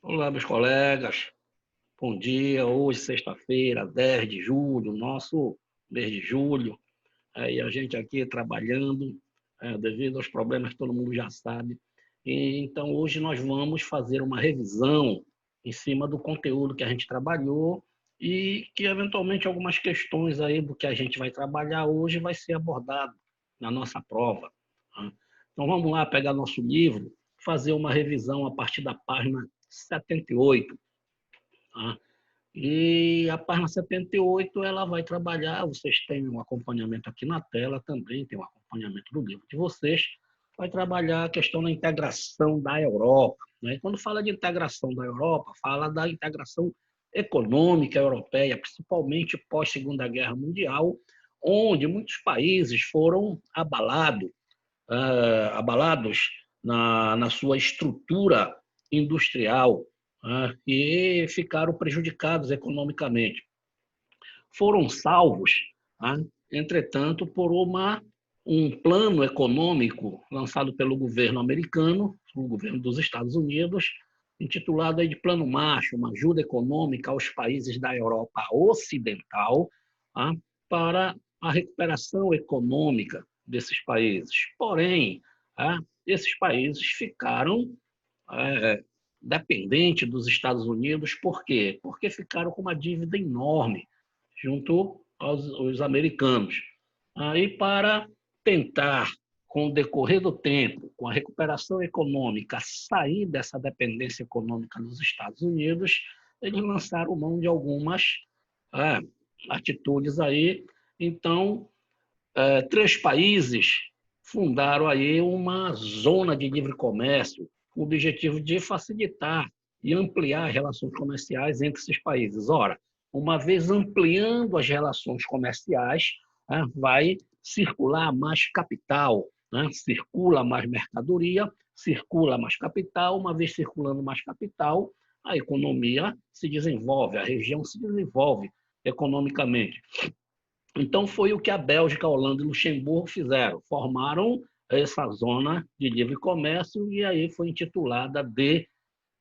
Olá, meus colegas. Bom dia. Hoje, sexta-feira, 10 de julho, nosso mês de julho. E a gente aqui trabalhando, devido aos problemas que todo mundo já sabe. Então, hoje nós vamos fazer uma revisão em cima do conteúdo que a gente trabalhou e que, eventualmente, algumas questões aí do que a gente vai trabalhar hoje vai ser abordado na nossa prova, tá? Então, vamos lá pegar nosso livro, fazer uma revisão a partir da página 78. Tá? E a página 78 ela vai trabalhar, vocês têm um acompanhamento aqui na tela também, tem um acompanhamento do livro de vocês, vai trabalhar a questão da integração da Europa, né? E quando fala de integração da Europa, fala da integração econômica europeia, principalmente pós-Segunda Guerra Mundial, onde muitos países foram abalados na sua estrutura industrial, e ficaram prejudicados economicamente. Foram salvos, entretanto, por um plano econômico lançado pelo governo americano, o governo dos Estados Unidos, intitulado aí de Plano Marshall, uma ajuda econômica aos países da Europa Ocidental, para a recuperação econômica desses países. Porém, esses países ficaram dependentes dos Estados Unidos. Por quê? Porque ficaram com uma dívida enorme junto aos americanos. Aí, para tentar, com o decorrer do tempo, com a recuperação econômica, sair dessa dependência econômica dos Estados Unidos, eles lançaram mão de algumas atitudes aí. Então, três países fundaram aí uma zona de livre comércio, com o objetivo de facilitar e ampliar as relações comerciais entre esses países. Ora, uma vez ampliando as relações comerciais, vai circular mais capital, circula mais mercadoria, circula mais capital. Uma vez circulando mais capital, a economia se desenvolve, a região se desenvolve economicamente. Então, foi o que a Bélgica, a Holanda e Luxemburgo fizeram. Formaram essa zona de livre comércio e aí foi intitulada de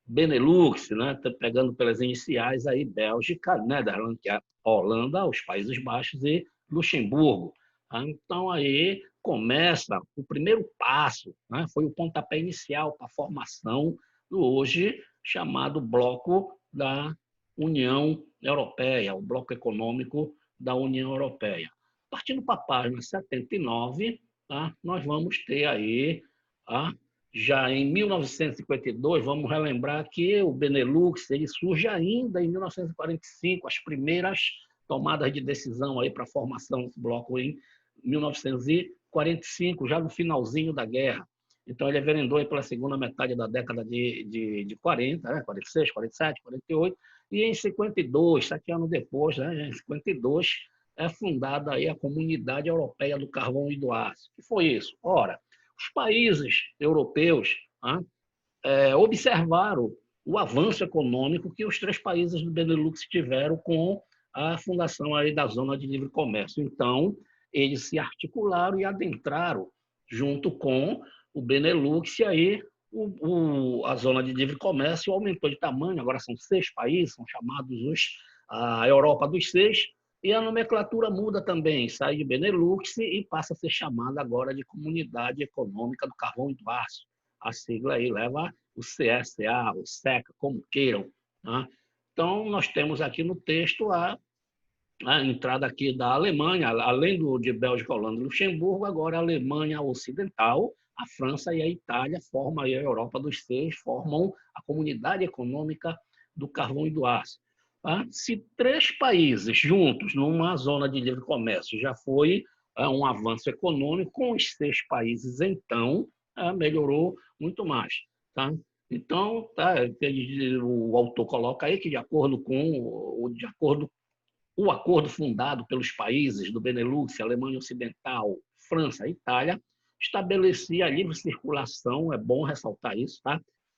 Benelux, né? Pegando pelas iniciais aí, Bélgica, Nederlândia, Holanda, os Países Baixos e Luxemburgo. Então, aí começa o primeiro passo, né? Foi o pontapé inicial para a formação do hoje chamado Bloco da União Europeia, o Bloco Econômico da União Europeia. Partindo para a página 79, nós vamos ter aí, já em 1952, vamos relembrar que o Benelux ele surge ainda em 1945, as primeiras tomadas de decisão aí para a formação do bloco em 1945, já no finalzinho da guerra. Então, ele enveredou pela segunda metade da década de 40, 46, 47, 48, e em 52, 7 anos depois, em 52, é fundada aí a Comunidade Europeia do Carvão e do Aço. O que foi isso? Ora, os países europeus observaram o avanço econômico que os três países do Benelux tiveram com a fundação aí da Zona de Livre Comércio. Então, eles se articularam e adentraram junto com o Benelux, e aí a Zona de Livre Comércio aumentou de tamanho. Agora são 6 países, são chamados a Europa dos 6, e a nomenclatura muda também, sai de Benelux e passa a ser chamada agora de Comunidade Econômica do Carvão e do Aço. A sigla aí leva o CSA, o SECA, como queiram. Então, nós temos aqui no texto a entrada aqui da Alemanha, além de Bélgica, Holanda e Luxemburgo, agora a Alemanha Ocidental, a França e a Itália formam aí a Europa dos 6, formam a Comunidade Econômica do Carvão e do Aço. Se 3 países juntos numa zona de livre comércio já foi um avanço econômico, com os 6 países, então, melhorou muito mais. Então, o autor coloca aí que, de acordo com o acordo fundado pelos países do Benelux, Alemanha Ocidental, França e Itália, estabelecia a livre circulação, é bom ressaltar isso,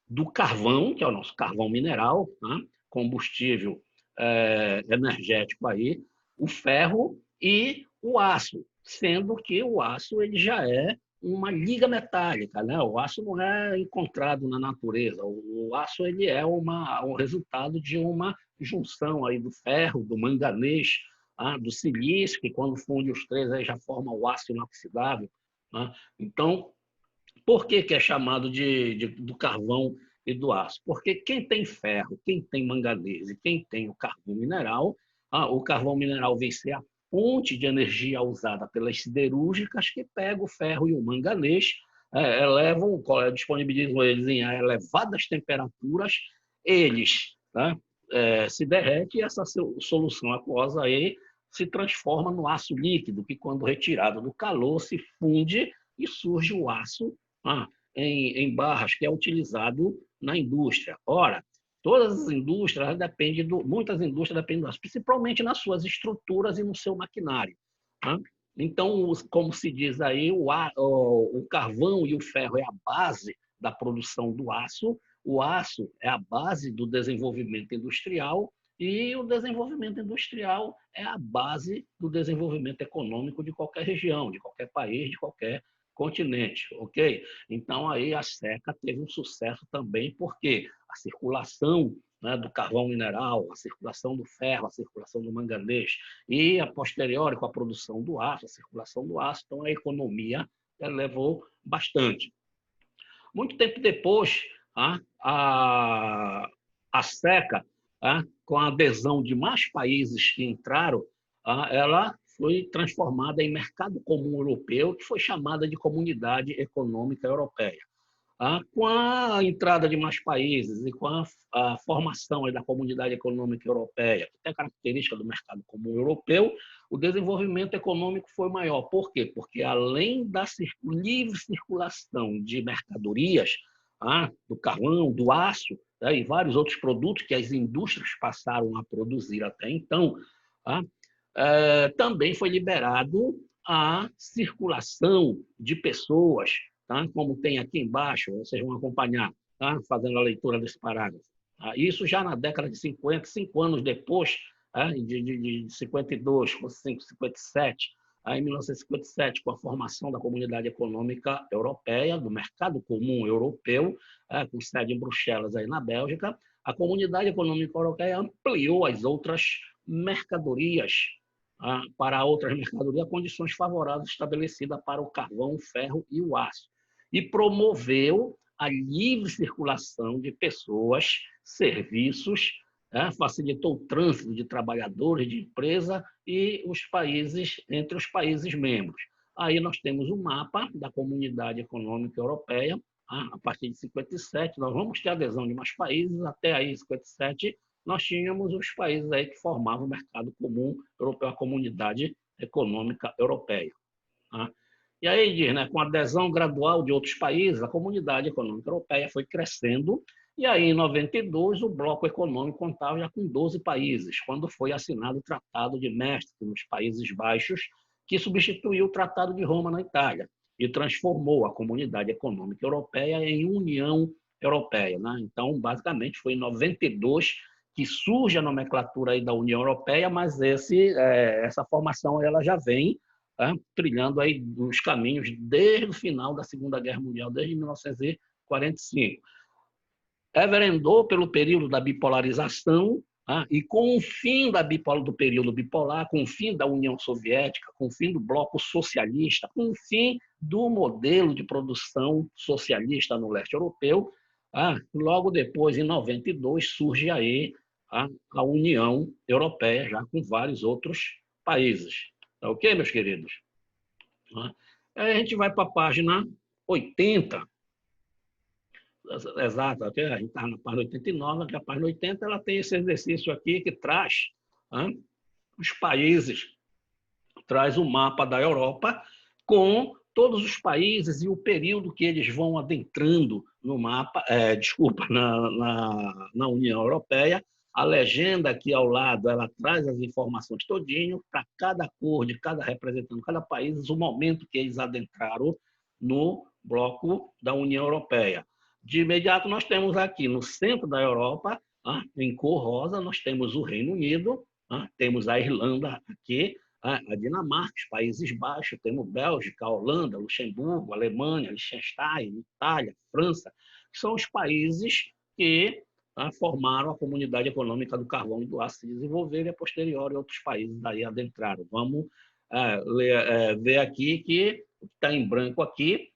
do carvão, que é o nosso carvão mineral, combustível energético aí, o ferro e o aço, sendo que o aço ele já é uma liga metálica, né? O aço não é encontrado na natureza. O aço ele é um resultado de uma junção aí do ferro, do manganês, do silício, que quando funde os três aí já forma o aço inoxidável, né? Então, por que que é chamado do carvão e do aço? Porque quem tem ferro, quem tem manganês e quem tem o carvão mineral vem ser a fonte de energia usada pelas siderúrgicas que pega o ferro e o manganês, disponibilizam eles em elevadas temperaturas, eles, né, se derrete e essa solução aquosa aí se transforma no aço líquido, que quando retirado do calor se funde e surge o aço em barras, que é utilizado na indústria. Ora, todas as indústrias muitas indústrias dependem do aço, principalmente nas suas estruturas e no seu maquinário. Tá? Então, como se diz aí, o carvão e o ferro é a base da produção do aço, o aço é a base do desenvolvimento industrial e o desenvolvimento industrial é a base do desenvolvimento econômico de qualquer região, de qualquer país, de qualquer continente, ok? Então, aí a seca teve um sucesso também, porque a circulação, né, do carvão mineral, a circulação do ferro, a circulação do manganês e, a posteriori, com a produção do aço, a circulação do aço, então a economia levou bastante. Muito tempo depois, a seca, com a adesão de mais países que entraram, ela foi transformada em mercado comum europeu, que foi chamada de Comunidade Econômica Europeia. Com a entrada de mais países e com a formação da Comunidade Econômica Europeia, que tem a característica do mercado comum europeu, o desenvolvimento econômico foi maior. Por quê? Porque, além da livre circulação de mercadorias, do carvão, do aço, e vários outros produtos que as indústrias passaram a produzir até então, também foi liberado a circulação de pessoas, como tem aqui embaixo, vocês vão acompanhar, fazendo a leitura desse parágrafo. Isso já na década de 50, 5 anos depois, de 52, 57, em 1957, com a formação da Comunidade Econômica Europeia, do Mercado Comum Europeu, com sede em Bruxelas, aí na Bélgica, a Comunidade Econômica Europeia ampliou as outras mercadorias, para outras mercadorias, condições favoráveis estabelecidas para o carvão, o ferro e o aço, e promoveu a livre circulação de pessoas, serviços, facilitou o trânsito de trabalhadores, de empresa e entre os países membros. Aí nós temos o mapa da Comunidade Econômica Europeia, a partir de 57, nós vamos ter adesão de mais países, até aí 57, nós tínhamos os países aí que formavam o mercado comum europeu, a Comunidade Econômica Europeia. E aí diz, né, com a adesão gradual de outros países, a Comunidade Econômica Europeia foi crescendo, e aí em 92 o bloco econômico contava já com 12 países, quando foi assinado o Tratado de Maastricht nos Países Baixos, que substituiu o Tratado de Roma na Itália e transformou a Comunidade Econômica Europeia em União Europeia, né? Então, basicamente, foi em 92 que surge a nomenclatura aí da União Europeia, mas essa formação ela já vem trilhando aí os caminhos desde o final da Segunda Guerra Mundial, desde 1945. Reverendou pelo período da bipolarização, e com o fim do período bipolar, com o fim da União Soviética, com o fim do bloco socialista, com o fim do modelo de produção socialista no leste europeu, logo depois, em 92, surge aí a União Europeia, já com vários outros países. Tá ok, meus queridos? Aí a gente vai para a página 80. Exato, a gente está na página 89, a página 80 ela tem esse exercício aqui que traz os países, traz o mapa da Europa com todos os países e o período que eles vão adentrando no mapa, na União Europeia. A legenda aqui ao lado, ela traz as informações todinho, para cada cor de cada representante, cada país, o momento que eles adentraram no bloco da União Europeia. De imediato, nós temos aqui no centro da Europa, em cor rosa, nós temos o Reino Unido, temos a Irlanda aqui, a Dinamarca, os Países Baixos, temos Bélgica, Holanda, Luxemburgo, Alemanha, Liechtenstein, Itália, França, que são os países que formaram a Comunidade Econômica do Carvão e do Aço se desenvolver e, a posteriori, outros países daí adentraram. Vamos ver aqui que o que está em branco aqui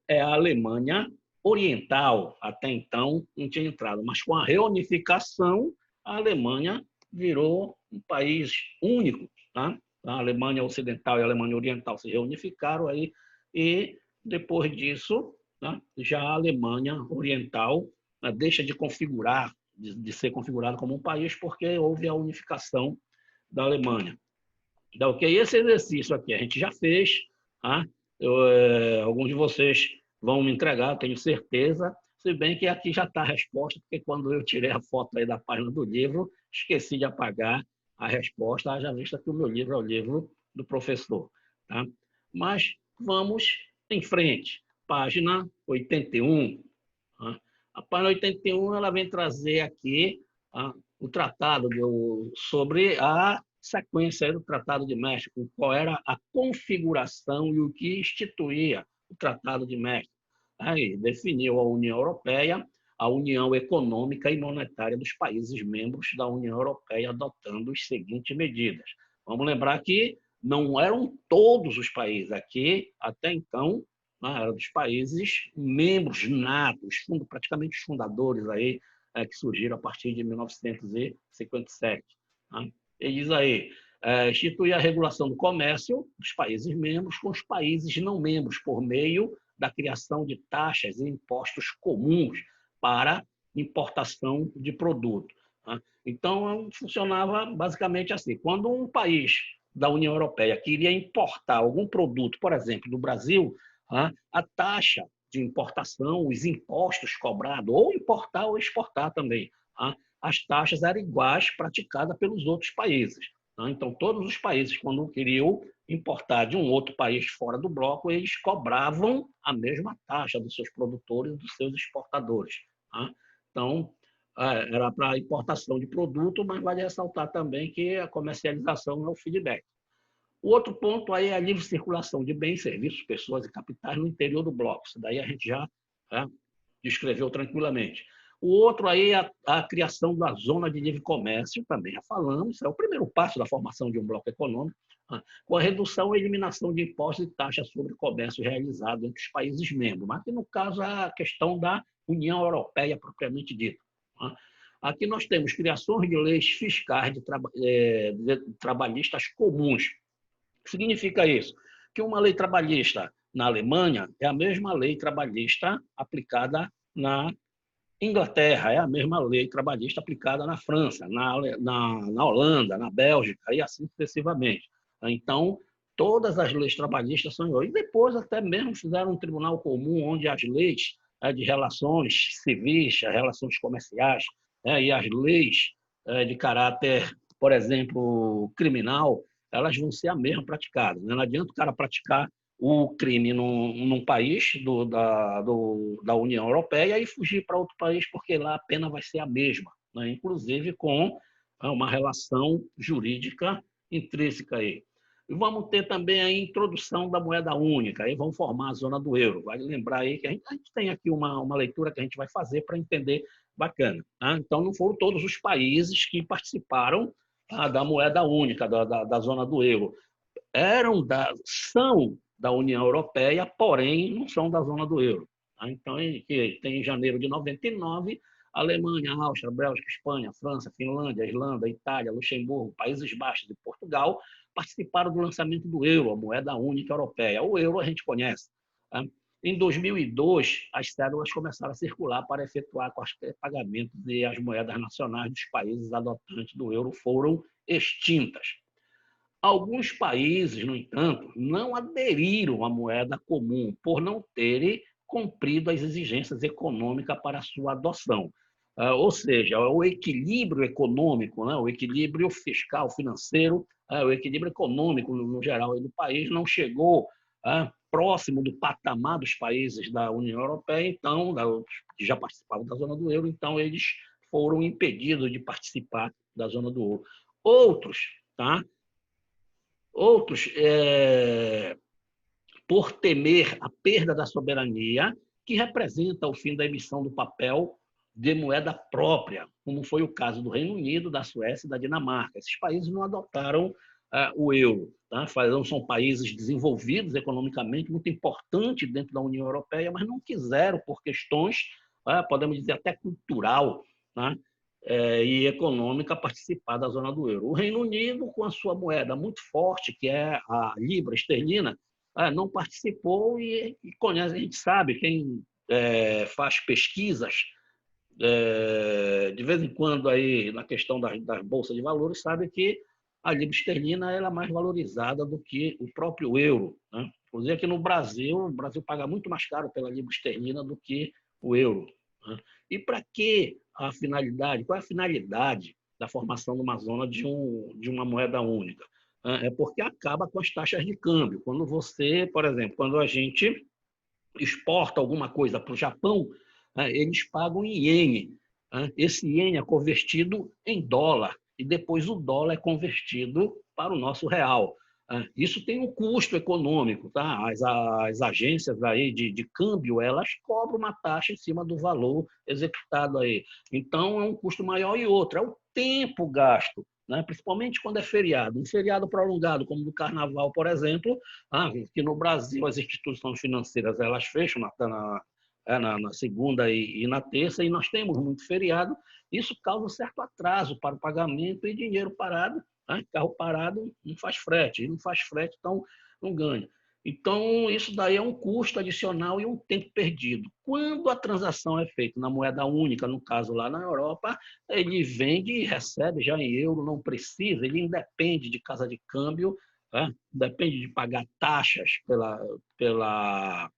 é a Alemanha Oriental. Até então não tinha entrado, mas com a reunificação, a Alemanha virou um país único. Tá? A Alemanha Ocidental e a Alemanha Oriental se reunificaram aí, e depois disso, já a Alemanha Oriental deixa de configurar, de ser configurada como um país, porque houve a unificação da Alemanha. Então, ok? Esse exercício aqui a gente já fez. Tá? Alguns de vocês vão me entregar, tenho certeza, se bem que aqui já está a resposta, porque quando eu tirei a foto aí da página do livro, esqueci de apagar a resposta, haja vista que o meu livro é o livro do professor. Tá? Mas vamos em frente. Página 81. Tá? A página 81 ela vem trazer aqui o tratado sobre a sequência do Tratado de México, qual era a configuração e o que instituía o Tratado de México. Aí definiu a União Europeia, a União Econômica e Monetária dos países membros da União Europeia, adotando as seguintes medidas. Vamos lembrar que não eram todos os países aqui, até então, eram dos países membros natos, praticamente os fundadores aí, que surgiram a partir de 1957. Ele diz aí, instituir a regulação do comércio dos países membros com os países não membros, por meio da criação de taxas e impostos comuns para importação de produto. Então, funcionava basicamente assim. Quando um país da União Europeia queria importar algum produto, por exemplo, do Brasil, a taxa de importação, os impostos cobrados, ou importar ou exportar também, as taxas eram iguais praticadas pelos outros países. Então, todos os países, quando queriam importar de um outro país fora do bloco, eles cobravam a mesma taxa dos seus produtores e dos seus exportadores. Então, era para importação de produto, mas vale ressaltar também que a comercialização é o feedback. O outro ponto aí é a livre circulação de bens, serviços, pessoas e capitais no interior do bloco. Isso daí a gente já descreveu tranquilamente. O outro aí é a criação da zona de livre comércio, também já falamos, isso é o primeiro passo da formação de um bloco econômico, com a redução e eliminação de impostos e taxas sobre comércio realizado entre os países membros, mas que no caso é a questão da União Europeia propriamente dita. Aqui nós temos criações de leis fiscais de trabalhistas comuns. O que significa isso? Que uma lei trabalhista na Alemanha é a mesma lei trabalhista aplicada na Inglaterra, é a mesma lei trabalhista aplicada na França, na Holanda, na Bélgica, e assim sucessivamente. Então, todas as leis trabalhistas são iguais. E depois até mesmo fizeram um tribunal comum onde as leis de relações civis, as relações comerciais, e as leis de caráter, por exemplo, criminal, elas vão ser a mesma praticada. Não adianta o cara praticar o crime num país da União Europeia e fugir para outro país, porque lá a pena vai ser a mesma, inclusive com uma relação jurídica intrínseca aí. E vamos ter também a introdução da moeda única, aí vão formar a zona do euro. Vale lembrar aí que a gente tem aqui uma leitura que a gente vai fazer para entender bacana. Então, não foram todos os países que participaram da moeda única, da zona do euro. São da União Europeia, porém não são da zona do euro. Então, tem em janeiro de 99, Alemanha, Áustria, Bélgica, Espanha, França, Finlândia, Irlanda, Itália, Luxemburgo, Países Baixos e Portugal participaram do lançamento do euro, a moeda única europeia. O euro a gente conhece. Em 2002, as cédulas começaram a circular para efetuar quaisquer pagamentos e as moedas nacionais dos países adotantes do euro foram extintas. Alguns países, no entanto, não aderiram à moeda comum por não terem cumprido as exigências econômicas para a sua adoção. Ou seja, o equilíbrio econômico, o equilíbrio fiscal, financeiro, o equilíbrio econômico, no geral, do país não chegou próximo do patamar dos países da União Europeia, então, que já participavam da zona do euro, então eles foram impedidos de participar da zona do euro. Outros outros por temer a perda da soberania, que representa o fim da emissão do papel de moeda própria, como foi o caso do Reino Unido, da Suécia e da Dinamarca. Esses países não adotaram o euro. Tá? São países desenvolvidos economicamente, muito importantes dentro da União Europeia, mas não quiseram, por questões, podemos dizer, até cultural, tá? E econômica, participar da zona do euro. O Reino Unido, com a sua moeda muito forte, que é a libra esterlina, não participou e conhece, a gente sabe, quem faz pesquisas de vez em quando aí na questão das bolsas de valores, sabe que a libra esterlina ela é mais valorizada do que o próprio euro. Né? Inclusive aqui no Brasil, o Brasil paga muito mais caro pela libra esterlina do que o euro. Né? E para que a finalidade? Qual é a finalidade da formação de uma zona de uma moeda única? É porque acaba com as taxas de câmbio. Quando você, por exemplo, quando a gente exporta alguma coisa para o Japão, eles pagam em iene. Esse iene é convertido em dólar e depois o dólar é convertido para o nosso real. Isso tem um custo econômico, tá? As agências aí de câmbio, elas cobram uma taxa em cima do valor executado aí. Então, é um custo maior e outro, é o tempo gasto, né? Principalmente quando é feriado. Um feriado prolongado, como o do Carnaval, por exemplo, que no Brasil as instituições financeiras elas fecham na segunda e na terça, e nós temos muito feriado, isso causa um certo atraso para o pagamento e dinheiro parado. Carro parado não faz frete, e não faz frete, então não ganha. Então, isso daí é um custo adicional e um tempo perdido. Quando a transação é feita na moeda única, no caso lá na Europa, ele vende e recebe já em euro, não precisa, ele independe de casa de câmbio, depende de pagar taxas pela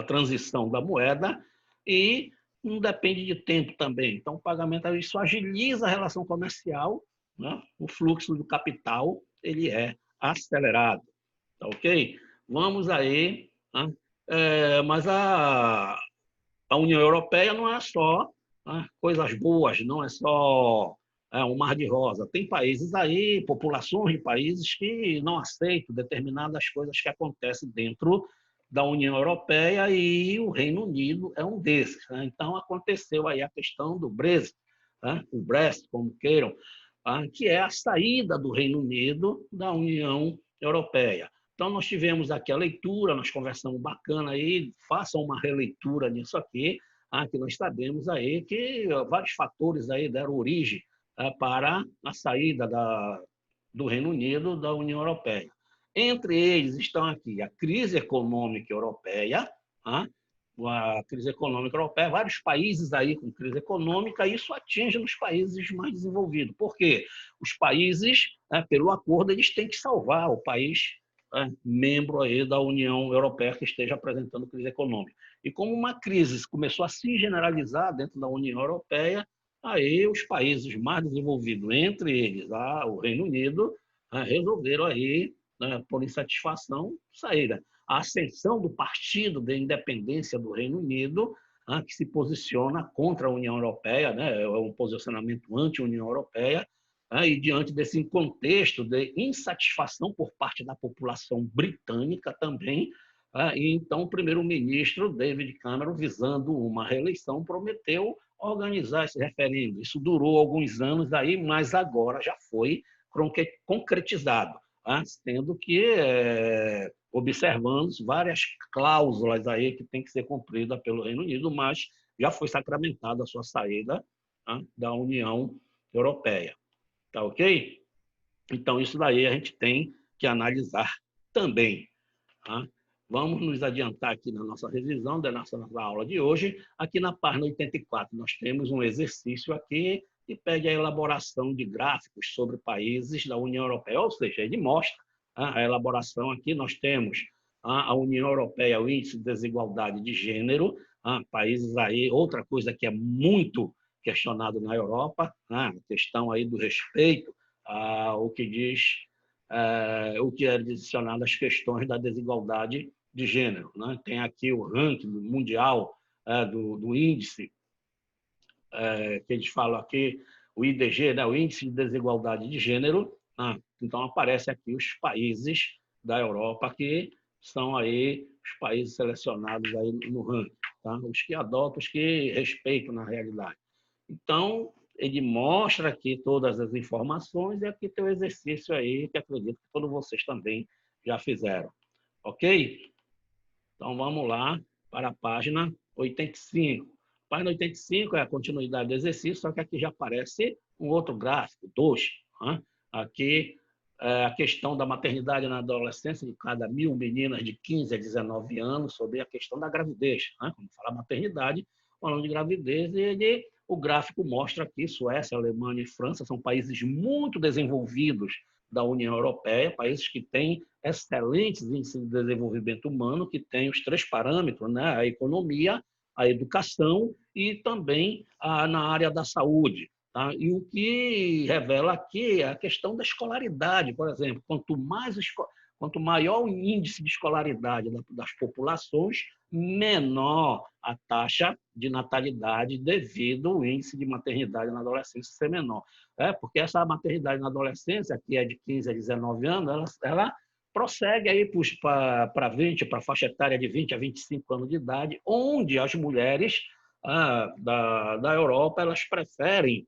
transição da moeda e não depende de tempo também. Então, o pagamento isso agiliza a relação comercial, né? O fluxo do capital ele é acelerado, tá ok? Vamos aí, né? Mas a União Europeia não é só coisas boas, não é só um mar de rosa. Tem países aí, populações de países que não aceitam determinadas coisas que acontecem dentro da União Europeia e o Reino Unido é um desses. Né? Então, aconteceu aí a questão do Brexit, o Brexit, como queiram, que é a saída do Reino Unido da União Europeia. Então, nós tivemos aqui a leitura, nós conversamos bacana aí, façam uma releitura nisso aqui, que nós sabemos aí que vários fatores aí deram origem para a saída do Reino Unido da União Europeia. Entre eles estão aqui a crise econômica europeia, a crise econômica europeia, vários países aí com crise econômica, e isso atinge nos países mais desenvolvidos. Por quê? Os países, pelo acordo, eles têm que salvar o país membro aí da União Europeia que esteja apresentando crise econômica. E como uma crise começou a se generalizar dentro da União Europeia, aí os países mais desenvolvidos, entre eles o Reino Unido, resolveram aí, por insatisfação, sair. A ascensão do Partido da Independência do Reino Unido, que se posiciona contra a União Europeia, né, é um posicionamento anti-União Europeia, e diante desse contexto de insatisfação por parte da população britânica também, e então o primeiro-ministro David Cameron, visando uma reeleição, prometeu organizar esse referendo. Isso durou alguns anos aí, mas agora já foi concretizado, sendo que observamos várias cláusulas aí que tem que ser cumprida pelo Reino Unido, mas já foi sacramentada a sua saída da União Europeia. Tá ok? Então, isso daí a gente tem que analisar também. Tá? Vamos nos adiantar aqui na nossa revisão da nossa aula de hoje. Aqui na página 84, nós temos um exercício aqui que pede a elaboração de gráficos sobre países da União Europeia, ou seja, ele mostra a elaboração aqui. Nós temos a União Europeia, o índice de desigualdade de gênero, países aí, outra coisa que é muito questionado na Europa, a questão aí do respeito ao que diz, o que é adicionado às questões da desigualdade de gênero. Né? Tem aqui o ranking mundial do índice, que eles falam aqui, o IDG, né? O Índice de Desigualdade de Gênero, Então, aparece aqui os países da Europa que são aí os países selecionados aí no ranking, tá? Os que adotam, os que respeitam na realidade. Então, ele mostra aqui todas as informações e aqui tem o exercício aí que acredito que todos vocês também já fizeram. Ok? Então, vamos lá para a página 85. A página 85 é a continuidade do exercício, só que aqui já aparece um outro gráfico, 2. Né? Aqui é a questão da maternidade na adolescência de cada 1.000 meninas de 15 a 19 anos, sobre a questão da gravidez. Né? Quando fala maternidade, falando de gravidez, o gráfico mostra aqui Suécia, Alemanha e França são países muito desenvolvidos da União Europeia, países que têm excelentes índices de desenvolvimento humano, que têm os 3 parâmetros, né? A economia, a educação e também na área da saúde. Tá? E o que revela aqui é a questão da escolaridade, por exemplo. Quanto maior o índice de escolaridade das populações, menor a taxa de natalidade devido ao índice de maternidade na adolescência ser menor. Porque essa maternidade na adolescência, que é de 15 a 19 anos, ela prossegue aí para 20, para a faixa etária de 20 a 25 anos de idade, onde as mulheres da Europa elas preferem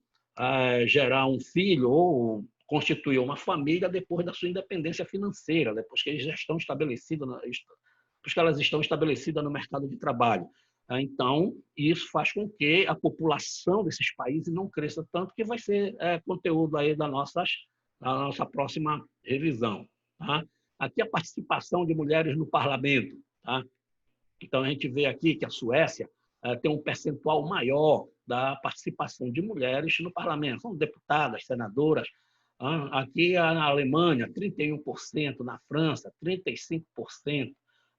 gerar um filho ou constituir uma família depois da sua independência financeira, depois que eles já estão estabelecidos, depois que elas estão estabelecidas no mercado de trabalho. Então, isso faz com que a população desses países não cresça tanto, que vai ser conteúdo aí da nossa próxima revisão. Tá? Aqui a participação de mulheres no parlamento. Tá? Então, a gente vê aqui que a Suécia tem um percentual maior da participação de mulheres no parlamento. São deputadas, senadoras. Aqui na Alemanha, 31%, na França, 35%.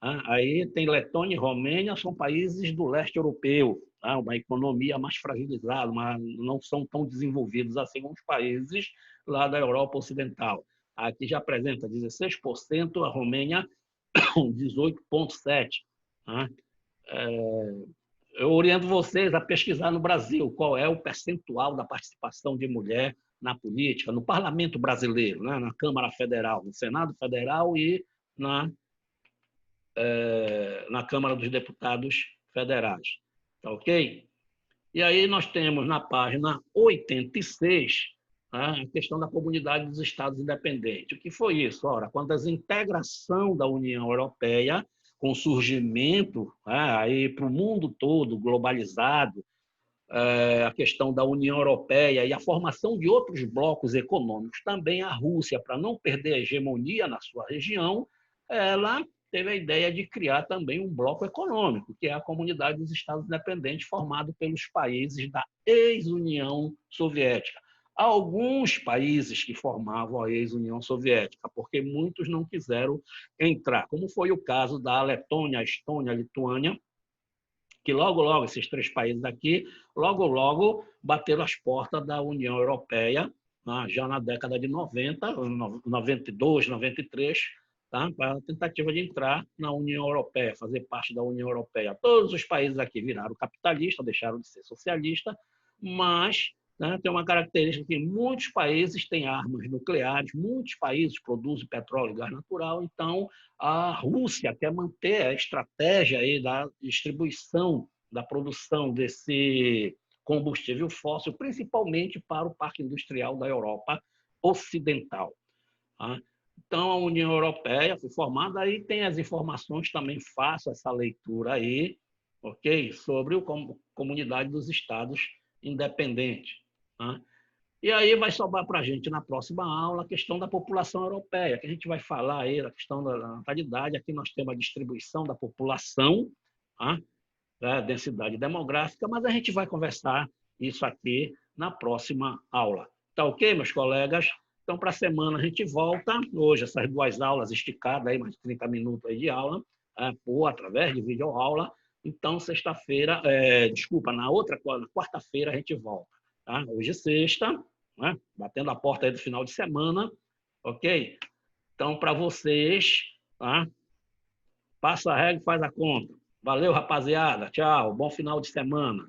Aí tem Letônia e Romênia, são países do leste europeu, uma economia mais fragilizada, mas não são tão desenvolvidos assim como os países lá da Europa Ocidental. Aqui já apresenta 16%, a Romênia 18,7%. Eu oriento vocês a pesquisar no Brasil qual é o percentual da participação de mulher na política, no parlamento brasileiro, né? Na Câmara Federal, no Senado Federal e na Câmara dos Deputados Federais. Tá ok? E aí nós temos na página 86 a questão da Comunidade dos Estados Independentes. O que foi isso? Ora, quando a integração da União Europeia, com o surgimento aí para o mundo todo globalizado, a questão da União Europeia e a formação de outros blocos econômicos, também a Rússia, para não perder a hegemonia na sua região, ela teve a ideia de criar também um bloco econômico, que é a Comunidade dos Estados Independentes, formado pelos países da ex-União Soviética. Há alguns países que formavam a ex-União Soviética, porque muitos não quiseram entrar, como foi o caso da Letônia, a Estônia, a Lituânia, que logo, esses 3 países aqui, logo bateram as portas da União Europeia, já na década de 90, 92, 93, para a tentativa de entrar na União Europeia, fazer parte da União Europeia. Todos os países aqui viraram capitalistas, deixaram de ser socialistas, mas tem uma característica que muitos países têm armas nucleares, muitos países produzem petróleo e gás natural, então a Rússia quer manter a estratégia aí da distribuição, da produção desse combustível fóssil, principalmente para o parque industrial da Europa Ocidental. Então, a União Europeia foi formada, aí tem as informações, também faço essa leitura aí, ok? Sobre a Comunidade dos Estados Independentes. E aí vai sobrar para a gente, na próxima aula, a questão da população europeia, que a gente vai falar aí da questão da natalidade. Aqui nós temos a distribuição da população, a densidade demográfica, mas a gente vai conversar isso aqui na próxima aula. Tá ok, meus colegas? Então, para a semana a gente volta, hoje essas 2 aulas esticadas, aí, mais de 30 minutos aí de aula, ou através de videoaula. Então, sexta-feira, na quarta-feira a gente volta. Tá? Hoje é sexta, batendo a porta aí do final de semana, ok? Então, para vocês, passa a regra e faz a conta. Valeu, rapaziada. Tchau. Bom final de semana.